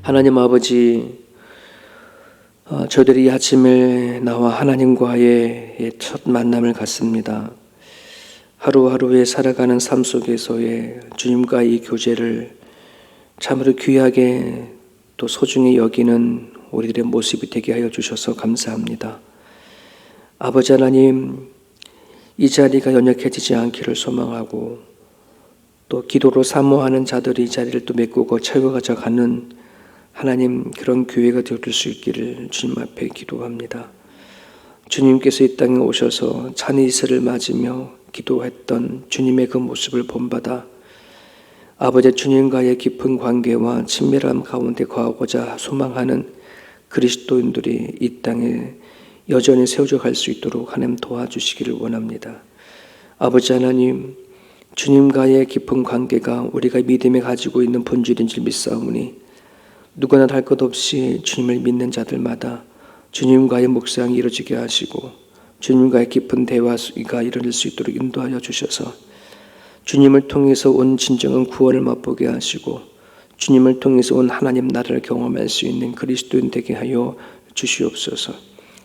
하나님 아버지, 저희들이 이 아침에 나와 하나님과의 첫 만남을 갖습니다. 하루하루에 살아가는 삶 속에서의 주님과의 이 교제를 참으로 귀하게 또 소중히 여기는 우리들의 모습이 되게 하여 주셔서 감사합니다. 아버지 하나님, 이 자리가 연약해지지 않기를 소망하고 또 기도로 사모하는 자들이 이 자리를 또 메꾸고 채워가져 가는 하나님, 그런 교회가 되어줄 수 있기를 주님 앞에 기도합니다. 주님께서 이 땅에 오셔서 찬이스를 맞으며 기도했던 주님의 그 모습을 본받아 아버지 주님과의 깊은 관계와 친밀함 가운데 거하고자 소망하는 그리스도인들이 이 땅에 여전히 세워져 갈 수 있도록 하나님 도와주시기를 원합니다. 아버지 하나님, 주님과의 깊은 관계가 우리가 믿음에 가지고 있는 본질인 줄 믿사오니 누구나 할 것 없이 주님을 믿는 자들마다 주님과의 묵상이 이루어지게 하시고 주님과의 깊은 대화가 이루어질 수 있도록 인도하여 주셔서 주님을 통해서 온 진정한 구원을 맛보게 하시고 주님을 통해서 온 하나님 나라를 경험할 수 있는 그리스도인 되게 하여 주시옵소서.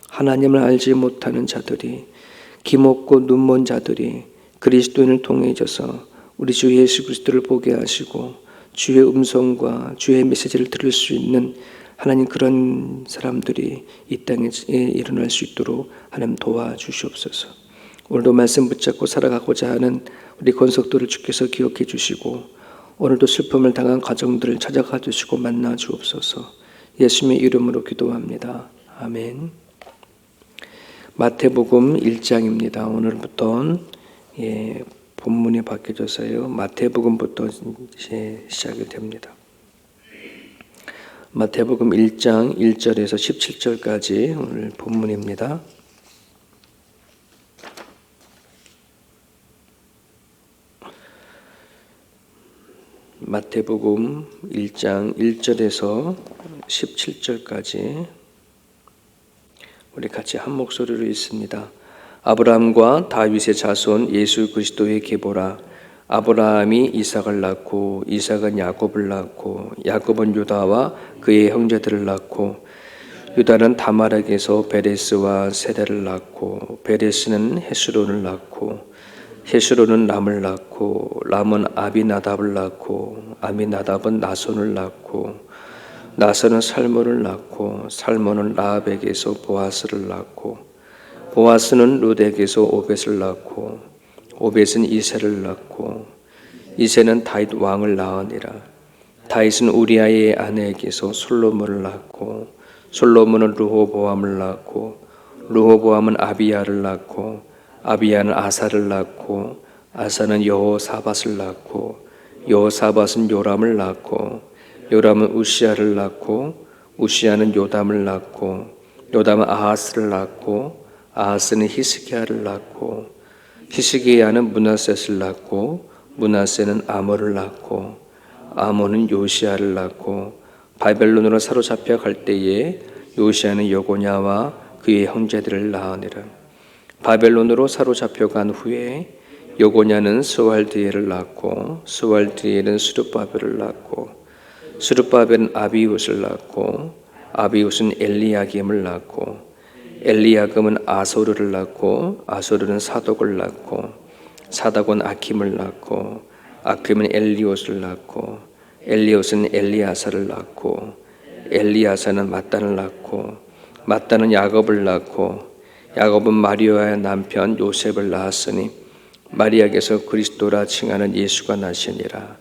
하나님을 알지 못하는 자들이, 기먹고 눈먼 자들이 그리스도인을 통해져서 우리 주 예수 그리스도를 보게 하시고 주의 음성과 주의 메시지를 들을 수 있는 하나님, 그런 사람들이 이 땅에 일어날 수 있도록 하나님 도와주시옵소서. 오늘도 말씀 붙잡고 살아가고자 하는 우리 권석들을 주께서 기억해 주시고 오늘도 슬픔을 당한 가정들을 찾아가 주시고 만나 주옵소서. 예수님의 이름으로 기도합니다. 아멘. 마태복음 1장입니다. 오늘부터 본문이 바뀌어져서요, 마태복음부터 이제 시작이 됩니다. 마태복음 1장 1절에서 17절까지 오늘 본문입니다. 마태복음 1장 1절에서 17절까지 우리 같이 한 목소리로 읽습니다. 아브라함과 다윗의 자손 예수 그리스도의 계보라. 아브라함이 이삭을 낳고 이삭은 야곱을 낳고 야곱은 유다와 그의 형제들을 낳고 유다는 다말에게서 베레스와 세라를 낳고 베레스는 헤스론을 낳고 헤스론은 람을 낳고 람은 아비나답을 낳고 아비나답은 나손을 낳고 나손은 살몬을 낳고 살몬은 라합에게서 보아스를 낳고 보아스는 룻에게서 오벳을 낳고 오벳은 이새를 낳고 이새는 다윗 왕을 낳으니라. 다윗은 우리아의 아내에게서 솔로몬을 낳고 솔로몬은 르호보암을 낳고 르호보암은 아비야를 낳고 아비야는 아사를 낳고 아사는 여호사밧을 낳고 여호사밧은 요람을 낳고 요람은 우시야를 낳고 우시야는 요담을 낳고 요담은 아하스를 낳고 아하스는 히스기야를 낳고 히스기야는 므낫셋을 낳고 므낫셋은 아모를 낳고 아모는 요시야를 낳고 바벨론으로 사로잡혀 갈 때에 요시야는 여고냐와 그의 형제들을 낳으니라. 바벨론으로 사로잡혀 간 후에 여고냐는 스왈드엘을 낳고 스왈드엘은 스룹바벨을 낳고 스룹바벨은 아비웃을 낳고 아비웃은 엘리야김을 낳고 엘리야금은 아소르를 낳고 아소르는 사독을 낳고 사독은 아킴을 낳고 아킴은 엘리옷을 낳고 엘리옷은 엘리아사를 낳고 엘리아사는 mat단을 낳고 mat단은 야곱을 낳고 야곱은 마리아의 남편 요셉을 낳았으니 마리아에게서 그리스도라 칭하는 예수가 나시니라.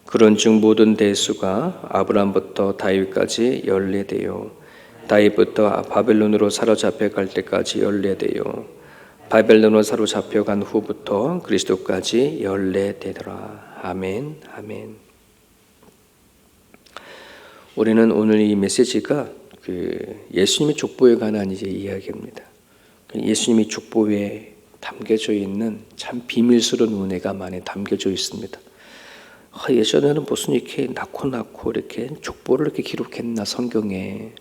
그런 중 모든 대수가 아브라함부터 다윗까지 연례되요 다윗부터 바벨론으로 사로잡혀 갈 때까지 연례되요 바벨론으로 사로잡혀 간 후부터 그리스도까지 연례되더라. 아멘. 아멘. 우리는 오늘 이 메시지가 예수님의 족보에 관한 이제 이야기입니다. 예수님의 족보에 담겨져 있는 참 비밀스러운 은혜가 많이 담겨져 있습니다. 예전에는 무슨 이렇게 낳고 이렇게 족보를 이렇게 기록했나 성경에.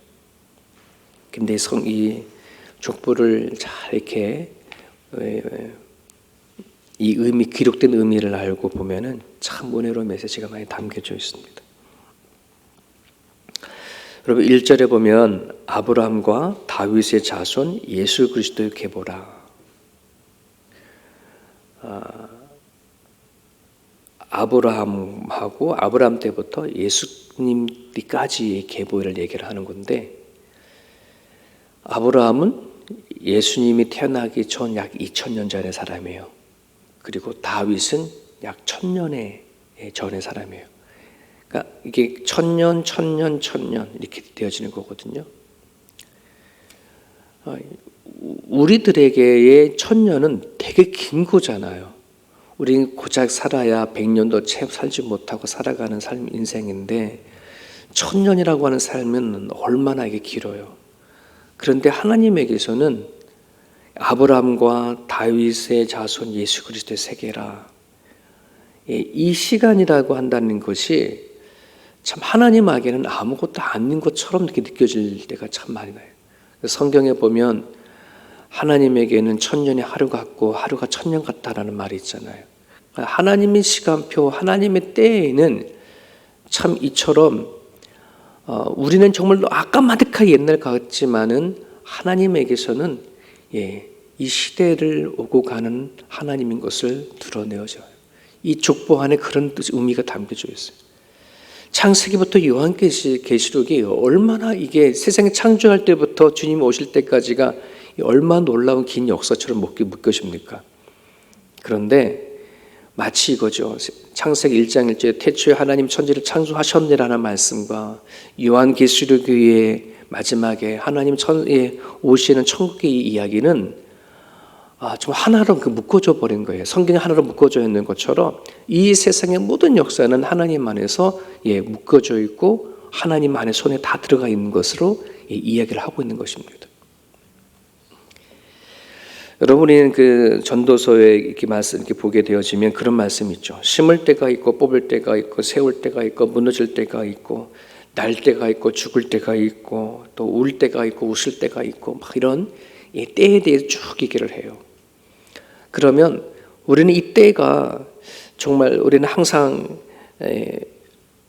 근데 이 족보를 잘 이렇게 이 의미, 기록된 의미를 알고 보면은 참 은혜로운 메시지가 많이 담겨져 있습니다. 여러분 1절에 보면 아브라함과 다윗의 자손 예수 그리스도의 계보라. 아브라함하고 아브라함 때부터 예수님까지의 계보를 얘기를 하는 건데, 아브라함은 예수님이 태어나기 전 약 2000년 전의 사람이에요. 그리고 다윗은 약 1000년의 전의 사람이에요. 그러니까 이게 1000년, 1000년, 1000년 이렇게 되어지는 거거든요. 우리들에게의 1000년은 되게 긴 거잖아요. 우리는 고작 살아야 100년도 채 살지 못하고 살아가는 삶 인생인데 1000년이라고 하는 삶은 얼마나 이게 길어요. 그런데 하나님에게서는 아브라함과 다윗의 자손 예수 그리스도의 세계라, 이 시간이라고 한다는 것이 참 하나님에게는 아무것도 아닌 것처럼 이렇게 느껴질 때가 참 많이 나요. 성경에 보면 하나님에게는 1000년이 하루 같고 하루가 1000년 같다라는 말이 있잖아요. 하나님의 시간표, 하나님의 때에는 참 이처럼 우리는 정말 아까마득하게 옛날 같지만은 하나님에게서는 이 시대를 오고 가는 하나님인 것을 드러내어져요. 이 족보 안에 그런 뜻, 의미가 담겨져 있어요. 창세기부터 요한계시록이 얼마나 이게 세상에 창조할 때부터 주님 오실 때까지가 얼마나 놀라운 긴 역사처럼 느껴집니까? 그런데 마치 이거죠. 창세기 1장 1절에 태초에 하나님 천지를 창조하셨느라는 말씀과 요한계시록의 마지막에 하나님 오시는 천국의 이야기는 좀 하나로 묶어져 버린 거예요. 성경이 하나로 묶어져 있는 것처럼 이 세상의 모든 역사는 하나님 안에서 묶어져 있고 하나님 안에 손에 다 들어가 있는 것으로 이야기를 하고 있는 것입니다. 여러분이 그 전도서에 이렇게 말씀 이렇게 보게 되어지면 그런 말씀이 있죠. 심을 때가 있고 뽑을 때가 있고 세울 때가 있고 무너질 때가 있고 날 때가 있고 죽을 때가 있고 또 울 때가 있고 웃을 때가 있고 막 이런 때에 대해서 쭉 얘기를 해요. 그러면 우리는 이 때가 정말 우리는 항상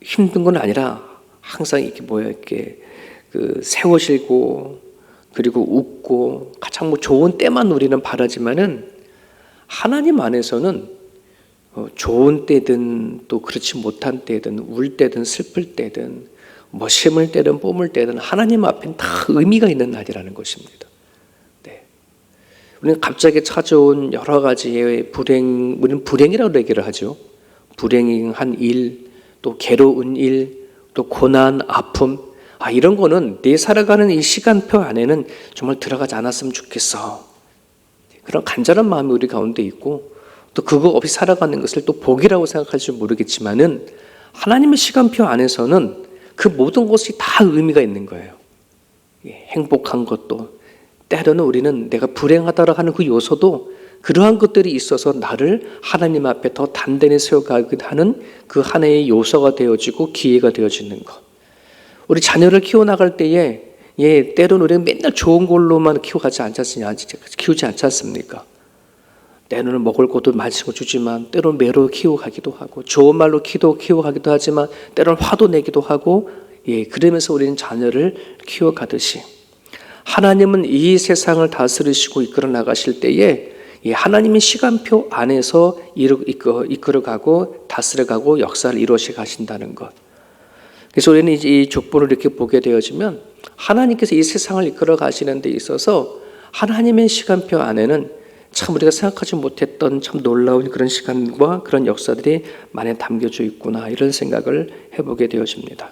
힘든 건 아니라 항상 이렇게 세워지고 그리고 웃고 가장 좋은 때만 우리는 바라지만은 하나님 안에서는 좋은 때든 또 그렇지 못한 때든 울 때든 슬플 때든 심을 때든 뽐을 때든 하나님 앞엔 다 의미가 있는 날이라는 것입니다. 우리는 갑자기 찾아온 여러 가지의 불행, 우리는 불행이라고 얘기를 하죠. 불행한 일, 또 괴로운 일, 또 고난, 아픔, 이런 거는 내 살아가는 이 시간표 안에는 정말 들어가지 않았으면 좋겠어. 그런 간절한 마음이 우리 가운데 있고 또 그거 없이 살아가는 것을 또 복이라고 생각할지 모르겠지만은 하나님의 시간표 안에서는 그 모든 것이 다 의미가 있는 거예요. 행복한 것도 때로는 우리는 내가 불행하다라고 하는 그 요소도 그러한 것들이 있어서 나를 하나님 앞에 더 단단히 세워가게 하는 그 하나의 요소가 되어지고 기회가 되어지는 것. 우리 자녀를 키워나갈 때에 때로는 우리는 맨날 좋은 걸로만 키우지 않지 않습니까? 때로는 먹을 것도 마시고 주지만 때로는 매로 키워가기도 하고 좋은 말로 키워가기도 하지만 때로는 화도 내기도 하고 그러면서 우리는 자녀를 키워가듯이 하나님은 이 세상을 다스리시고 이끌어 나가실 때에 하나님의 시간표 안에서 이끌어가고 다스려가고 역사를 이루어시 가신다는 것. 그래서 우리는 이 족보를 이렇게 보게 되어지면 하나님께서 이 세상을 이끌어 가시는 데 있어서 하나님의 시간표 안에는 참 우리가 생각하지 못했던 참 놀라운 그런 시간과 그런 역사들이 많이 담겨져 있구나 이런 생각을 해보게 되어집니다.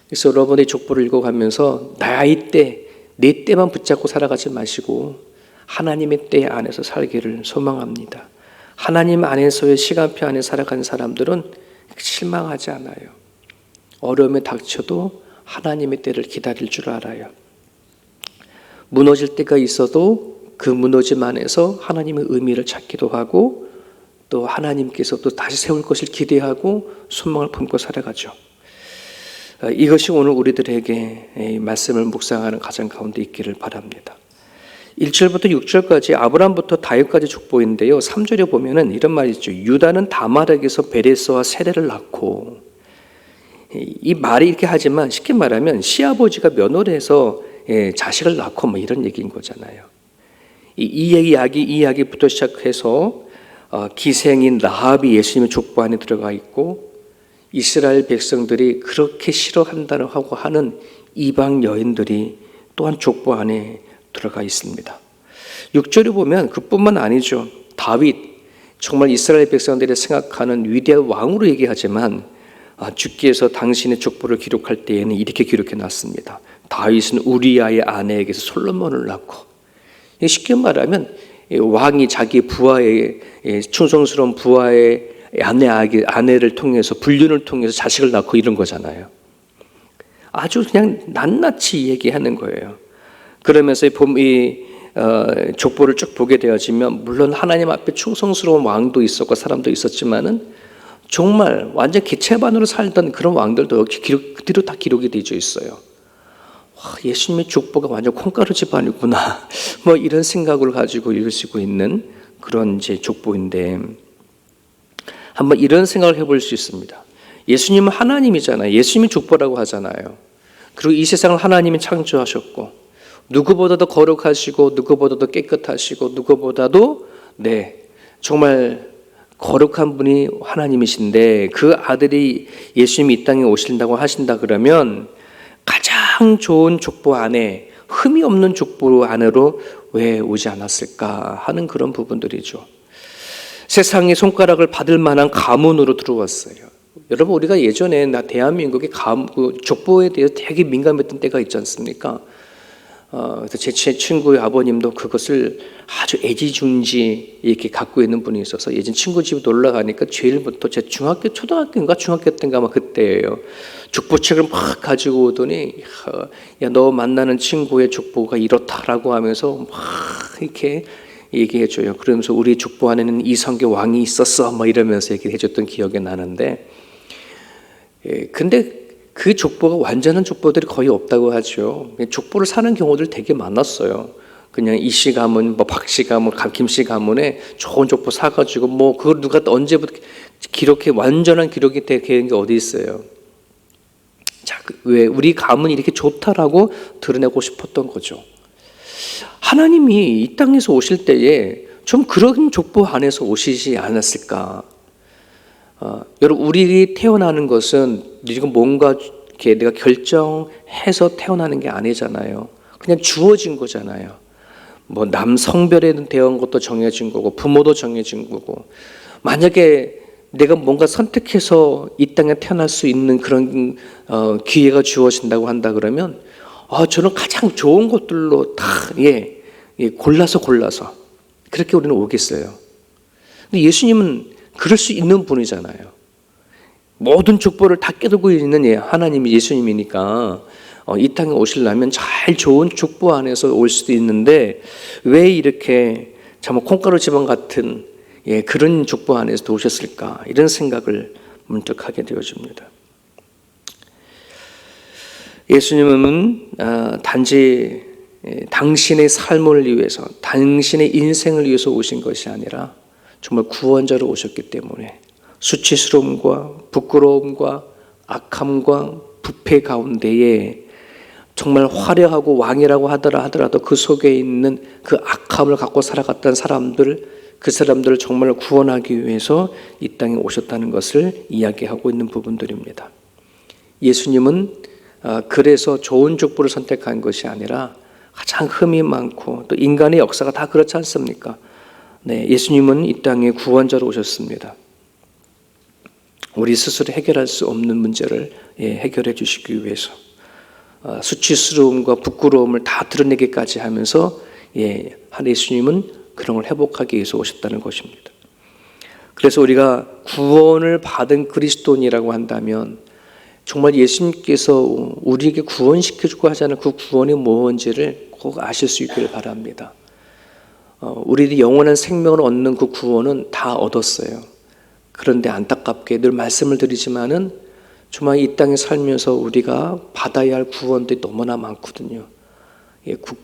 그래서 여러분의 족보를 읽어가면서 나의 때, 내 때만 붙잡고 살아가지 마시고 하나님의 때 안에서 살기를 소망합니다. 하나님 안에서의 시간표 안에 살아가는 사람들은 실망하지 않아요. 어려움에 닥쳐도 하나님의 때를 기다릴 줄 알아요. 무너질 때가 있어도 그 무너짐 안에서 하나님의 의미를 찾기도 하고 또 하나님께서 또 다시 세울 것을 기대하고 소망을 품고 살아가죠. 이것이 오늘 우리들에게 말씀을 묵상하는 가정 가운데 있기를 바랍니다. 1절부터 6절까지 아브라함부터 다윗까지 족보인데요. 3절에 보면은 이런 말이 있죠. 유다는 다말에게서 베레스와 세레를 낳고 이 말이 이렇게 하지만 쉽게 말하면 시아버지가 면허를 해서 자식을 낳고 뭐 이런 얘기인 거잖아요. 이 이야기부터 시작해서 기생인 라합이 예수님의 족보 안에 들어가 있고 이스라엘 백성들이 그렇게 싫어한다고 하는 이방 여인들이 또한 족보 안에 들어가 있습니다. 6절에 보면 그뿐만 아니죠. 다윗, 정말 이스라엘 백성들이 생각하는 위대한 왕으로 얘기하지만 주께서 당신의 족보를 기록할 때에는 이렇게 기록해 놨습니다. 다윗은 우리아의 아내에게서 솔로몬을 낳고, 쉽게 말하면 왕이 자기 부하의 충성스러운 부하의 아내를 통해서 불륜을 통해서 자식을 낳고 이런 거잖아요. 아주 그냥 낱낱이 얘기하는 거예요. 그러면서 이 족보를 쭉 보게 되어지면 물론 하나님 앞에 충성스러운 왕도 있었고 사람도 있었지만은 정말 완전 기체반으로 살던 그런 왕들도 그대로 다 기록이 되어 있어요. 와, 예수님의 족보가 완전 콩가루 집안이구나. 뭐 이런 생각을 가지고 읽으시고 있는 그런 이제 족보인데, 한번 이런 생각을 해볼 수 있습니다. 예수님은 하나님이잖아요. 예수님이 족보라고 하잖아요. 그리고 이 세상을 하나님이 창조하셨고 누구보다도 거룩하시고 누구보다도 깨끗하시고 누구보다도 정말 거룩한 분이 하나님이신데 그 아들이 예수님이 이 땅에 오신다고 하신다 그러면 가장 좋은 족보 안에, 흠이 없는 족보 안으로 왜 오지 않았을까 하는 그런 부분들이죠. 세상의 손가락을 받을 만한 가문으로 들어왔어요. 여러분, 우리가 예전에 대한민국의 족보에 대해서 되게 민감했던 때가 있지 않습니까? 그래서 제 친구의 아버님도 그것을 아주 애지중지 이렇게 갖고 있는 분이 있어서 예전 친구 집에 놀러 가니까 제일부터 제 초등학교 때인가 아마 그때예요. 족보책을 막 가지고 오더니, 야, 너 만나는 친구의 족보가 이렇다라고 하면서 막 이렇게 얘기해줘요. 그러면서 우리 족보 안에는 이성계 왕이 있었어, 뭐 이러면서 얘기해줬던 기억이 나는데, 근데 그 족보가 완전한 족보들이 거의 없다고 하죠. 족보를 사는 경우들 되게 많았어요. 그냥 이씨 가문, 뭐 박씨 가문, 김씨 가문에 좋은 족보 사가지고 뭐 그걸 누가 언제부터 완전한 기록이 되는 게 어디 있어요. 자, 왜 우리 가문이 이렇게 좋다라고 드러내고 싶었던 거죠. 하나님이 이 땅에서 오실 때에 좀 그런 족보 안에서 오시지 않았을까? 여러분, 우리 태어나는 것은 지금 뭔가 내가 결정해서 태어나는 게 아니잖아요. 그냥 주어진 거잖아요. 뭐 남성별에 대한 것도 정해진 거고 부모도 정해진 거고, 만약에 내가 뭔가 선택해서 이 땅에 태어날 수 있는 그런 기회가 주어진다고 한다 그러면 저는 가장 좋은 것들로 다 골라서 그렇게 우리는 오겠어요. 근데 예수님은 그럴 수 있는 분이잖아요. 모든 족보를 다 깨닫고 있는 하나님이 예수님이니까 이 땅에 오시려면 잘 좋은 족보 안에서 올 수도 있는데 왜 이렇게 참 콩가루 집안 같은 그런 족보 안에서 오셨을까, 이런 생각을 문득 하게 되어집니다. 예수님은 단지 당신의 삶을 위해서, 당신의 인생을 위해서 오신 것이 아니라 정말 구원자로 오셨기 때문에 수치스러움과 부끄러움과 악함과 부패 가운데에 정말 화려하고 왕이라고 하더라도 그 속에 있는 그 악함을 갖고 살아갔던 그 사람들을 정말 구원하기 위해서 이 땅에 오셨다는 것을 이야기하고 있는 부분들입니다. 예수님은 그래서 좋은 족보를 선택한 것이 아니라 가장 흠이 많고 또 인간의 역사가 다 그렇지 않습니까? 예수님은 이 땅에 구원자로 오셨습니다. 우리 스스로 해결할 수 없는 문제를 해결해 주시기 위해서 수치스러움과 부끄러움을 다 드러내기까지 하면서 예수님은 그런 걸 회복하기 위해서 오셨다는 것입니다. 그래서 우리가 구원을 받은 그리스도인이라고 한다면 정말 예수님께서 우리에게 구원시켜주고 하자는 그 구원이 무엇인지를 꼭 아실 수 있기를 바랍니다. 우리들이 영원한 생명을 얻는 그 구원은 다 얻었어요. 그런데 안타깝게 늘 말씀을 드리지만은 정말 이 땅에 살면서 우리가 받아야 할 구원들이 너무나 많거든요.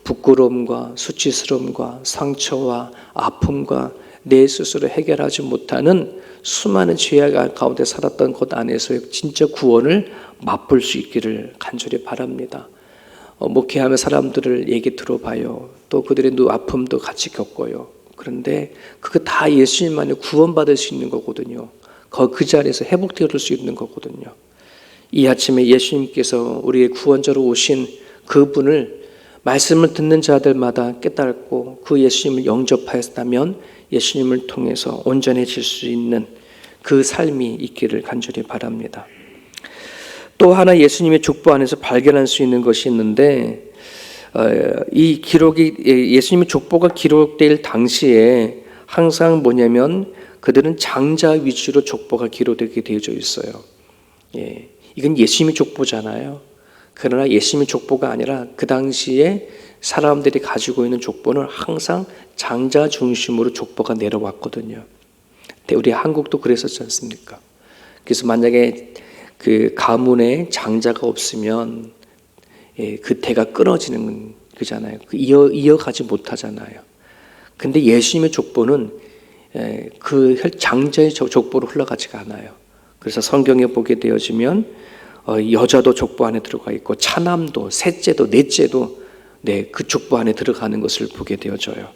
부끄러움과 수치스러움과 상처와 아픔과 내 스스로 해결하지 못하는 수많은 죄악 가운데 살았던 것 안에서의 진짜 구원을 맛볼 수 있기를 간절히 바랍니다. 목회하며 사람들을 얘기 들어봐요. 또 그들의 아픔도 같이 겪어요. 그런데 그거 다 예수님만이 구원받을 수 있는 거거든요. 그 자리에서 회복될 수 있는 거거든요. 이 아침에 예수님께서 우리의 구원자로 오신 그분을 말씀을 듣는 자들마다 깨닫고 그 예수님을 영접하였다면 예수님을 통해서 온전해질 수 있는 그 삶이 있기를 간절히 바랍니다. 또 하나 예수님의 족보 안에서 발견할 수 있는 것이 있는데, 이 기록이 예수님의 족보가 기록될 당시에 항상 뭐냐면 그들은 장자 위주로 족보가 기록되게 되어져 있어요. 이건 예수님의 족보잖아요. 그러나 예수님의 족보가 아니라 그 당시에 사람들이 가지고 있는 족보는 항상 장자 중심으로 족보가 내려왔거든요. 우리 한국도 그랬었지 않습니까? 그래서 만약에 그 가문에 장자가 없으면 그 대가 끊어지는 거잖아요. 이어가지 못하잖아요. 근데 예수님의 족보는 그 장자의 족보로 흘러가지가 않아요. 그래서 성경에 보게 되어지면 여자도 족보 안에 들어가 있고 차남도, 셋째도, 넷째도 그 족보 안에 들어가는 것을 보게 되어져요.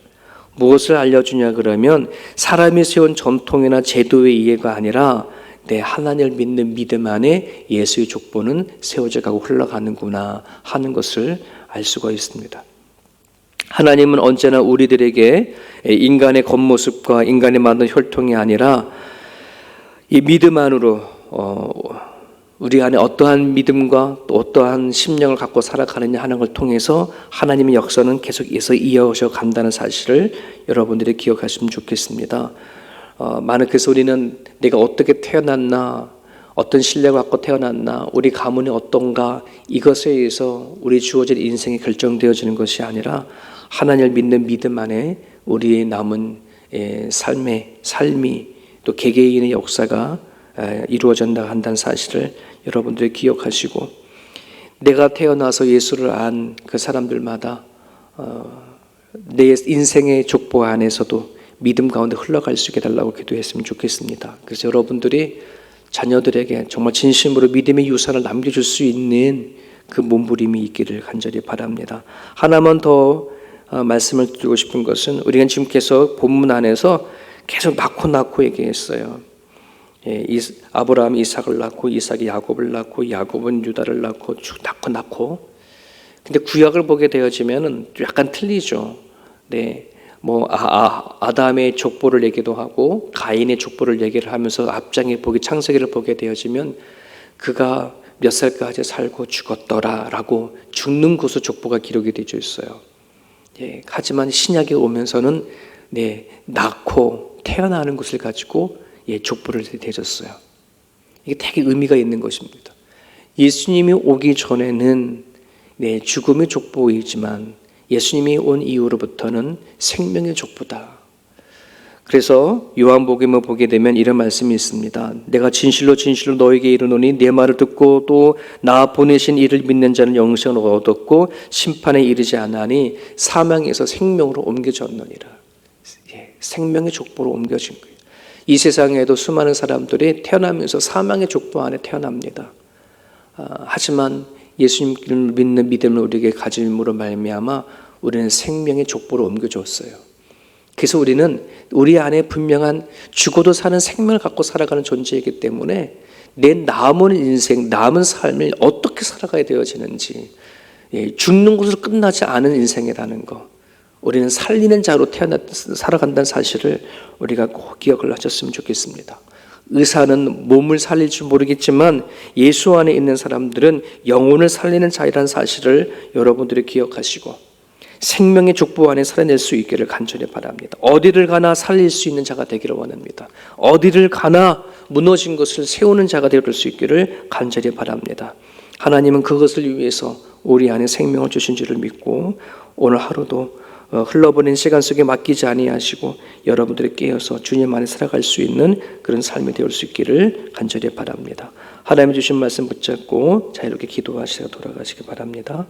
무엇을 알려주냐 그러면 사람이 세운 전통이나 제도의 이해가 아니라 하나님을 믿는 믿음 안에 예수의 족보는 세워져 가고 흘러가는구나 하는 것을 알 수가 있습니다. 하나님은 언제나 우리들에게 인간의 겉모습과 인간이 만든 혈통이 아니라 이 믿음 안으로 우리 안에 어떠한 믿음과 또 어떠한 심령을 갖고 살아가느냐 하는 걸 통해서 하나님의 역사는 계속해서 이어져 간다는 사실을 여러분들이 기억하시면 좋겠습니다. 그래서 우리는 내가 어떻게 태어났나, 어떤 실력을 갖고 태어났나, 우리 가문이 어떤가, 이것에 의해서 우리 주어진 인생이 결정되어지는 것이 아니라 하나님을 믿는 믿음 안에 우리의 남은 삶이 또 개개인의 역사가 이루어진다 한다는 사실을 여러분들이 기억하시고, 내가 태어나서 예수를 안 그 사람들마다 내 인생의 족보 안에서도 믿음 가운데 흘러갈 수 있게 달라고 기도했으면 좋겠습니다. 그래서 여러분들이 자녀들에게 정말 진심으로 믿음의 유산을 남겨줄 수 있는 그 몸부림이 있기를 간절히 바랍니다. 하나만 더 말씀을 드리고 싶은 것은, 우리가 지금 계속 본문 안에서 계속 낳고 얘기했어요. 아브라함이 이삭을 낳고, 이삭이 야곱을 낳고, 야곱은 유다를 낳고, 쭉 낳고. 근데 구약을 보게 되어지면은 약간 틀리죠. 아담의 족보를 얘기도 하고 가인의 족보를 얘기를 하면서 앞장에 창세기를 보게 되어지면 그가 몇 살까지 살고 죽었더라라고 죽는 곳의 족보가 기록이 되어 있어요. 하지만 신약에 오면서는 낳고 태어나는 것을 가지고 족보를 대줬어요. 이게 되게 의미가 있는 것입니다. 예수님이 오기 전에는 죽음의 족보이지만 예수님이 온 이후로부터는 생명의 족보다. 그래서 요한복음을 보게 되면 이런 말씀이 있습니다. 내가 진실로 너에게 이르노니 내 말을 듣고 또 나 보내신 이를 믿는 자는 영생을 얻었고 심판에 이르지 않으니 사망에서 생명으로 옮겨졌느니라. 생명의 족보로 옮겨진 거예요. 이 세상에도 수많은 사람들이 태어나면서 사망의 족보 안에 태어납니다. 하지만 예수님을 믿는 믿음을 우리에게 가짐으로 말미암아 우리는 생명의 족보로 옮겨줬어요. 그래서 우리는 우리 안에 분명한 죽어도 사는 생명을 갖고 살아가는 존재이기 때문에 내 남은 인생, 남은 삶을 어떻게 살아가야 되어지는지, 죽는 것으로 끝나지 않은 인생이라는 거, 우리는 살리는 자로 살아간다는 사실을 우리가 꼭 기억을 하셨으면 좋겠습니다. 의사는 몸을 살릴 줄 모르겠지만 예수 안에 있는 사람들은 영혼을 살리는 자이라는 사실을 여러분들이 기억하시고 생명의 족보 안에 살아낼 수 있기를 간절히 바랍니다. 어디를 가나 살릴 수 있는 자가 되기를 원합니다. 어디를 가나 무너진 것을 세우는 자가 될 수 있기를 간절히 바랍니다. 하나님은 그것을 위해서 우리 안에 생명을 주신 줄을 믿고 오늘 하루도 흘러버린 시간 속에 맡기지 아니하시고 여러분들이 깨어서 주님 안에 살아갈 수 있는 그런 삶이 되올 수 있기를 간절히 바랍니다. 하나님 주신 말씀 붙잡고 자유롭게 기도하시고 돌아가시기 바랍니다.